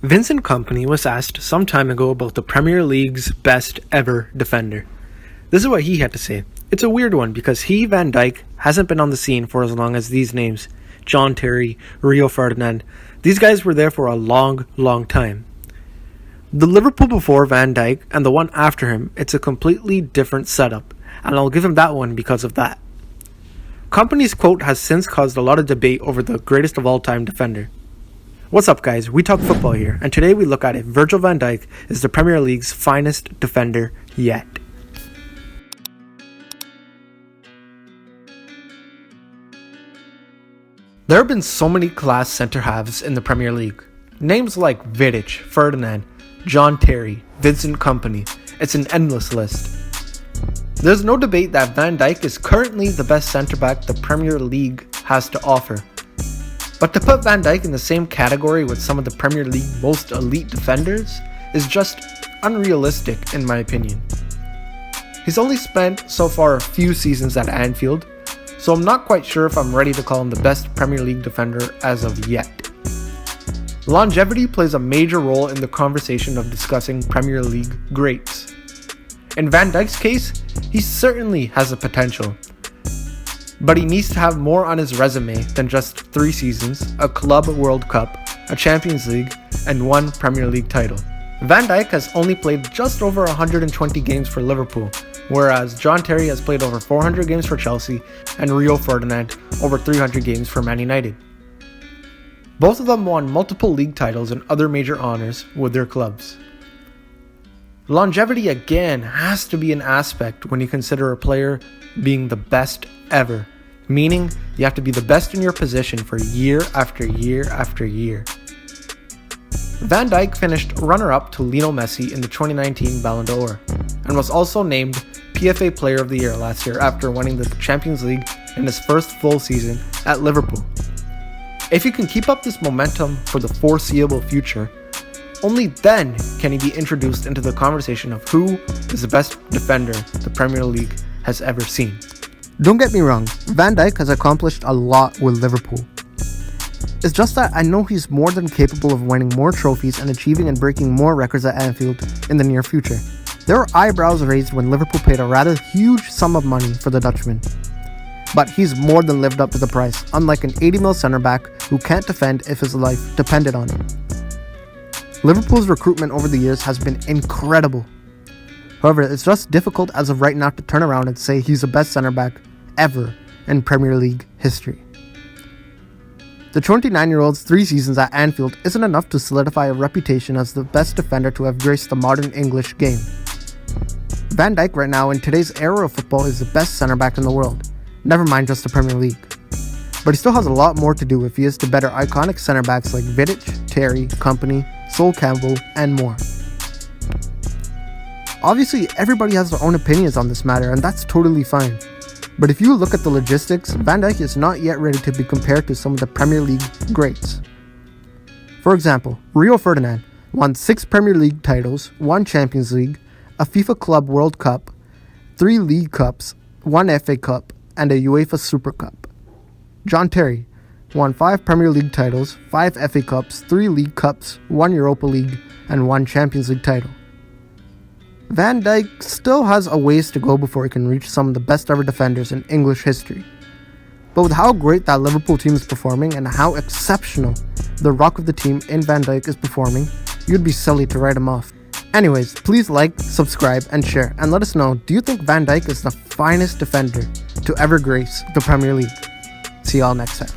Vincent Kompany was asked some time ago about the Premier League's best ever defender. This is what he had to say. It's a weird one because Van Dijk hasn't been on the scene for as long as these names. John Terry, Rio Ferdinand. These guys were there for a long, long time. The Liverpool before Van Dijk and the one after him, it's a completely different setup, and I'll give him that one because of that. Kompany's quote has since caused a lot of debate over the greatest of all time defender. What's up, guys? We talk football here, and today we look at if Virgil van Dijk is the Premier League's finest defender yet. There have been so many class centre-halves in the Premier League. Names like Vidic, Ferdinand, John Terry, Vincent Kompany. It's an endless list. There's no debate that Van Dijk is currently the best centre-back the Premier League has to offer. But to put Van Dijk in the same category with some of the Premier League most elite defenders is just unrealistic in my opinion. He's only spent so far a few seasons at Anfield, so I'm not quite sure if I'm ready to call him the best Premier League defender as of yet. Longevity plays a major role in the conversation of discussing Premier League greats. In Van Dijk's case, he certainly has the potential, but he needs to have more on his resume than just 3 seasons, a Club World Cup, a Champions League, and 1 Premier League title. Van Dijk has only played just over 120 games for Liverpool, whereas John Terry has played over 400 games for Chelsea and Rio Ferdinand over 300 games for Man United. Both of them won multiple league titles and other major honors with their clubs. Longevity again has to be an aspect when you consider a player being the best ever, meaning you have to be the best in your position for year after year after year. Van Dijk finished runner-up to Lionel Messi in the 2019 Ballon d'Or and was also named PFA Player of the Year last year after winning the Champions League in his first full season at Liverpool. If he can keep up this momentum for the foreseeable future, only then can he be introduced into the conversation of who is the best defender the Premier League has ever seen. Don't get me wrong, Van Dijk has accomplished a lot with Liverpool. It's just that I know he's more than capable of winning more trophies and achieving and breaking more records at Anfield in the near future. There were eyebrows raised when Liverpool paid a rather huge sum of money for the Dutchman. But he's more than lived up to the price, unlike an 80 mil centre-back who can't defend if his life depended on it. Liverpool's recruitment over the years has been incredible. However, it's just difficult as of right now to turn around and say he's the best centre-back ever in Premier League history. The 29-year-old's 3 seasons at Anfield isn't enough to solidify a reputation as the best defender to have graced the modern English game. Van Dijk right now in today's era of football is the best centre-back in the world, never mind just the Premier League. But he still has a lot more to do if he is to better iconic centre-backs like Vidic, Terry, Kompany, Sol Campbell, and more. Obviously, everybody has their own opinions on this matter, and that's totally fine. But if you look at the logistics, Van Dijk is not yet ready to be compared to some of the Premier League greats. For example, Rio Ferdinand won 6 Premier League titles, 1 Champions League, a FIFA Club World Cup, 3 League Cups, 1 FA Cup, and a UEFA Super Cup. John Terry won 5 Premier League titles, 5 FA Cups, 3 League Cups, 1 Europa League, and 1 Champions League title. Van Dijk still has a ways to go before he can reach some of the best ever defenders in English history. But with how great that Liverpool team is performing and how exceptional the rock of the team in Van Dijk is performing, you'd be silly to write him off. Anyways, please like, subscribe, and share, and let us know, do you think Van Dijk is the finest defender to ever grace the Premier League? See y'all next time.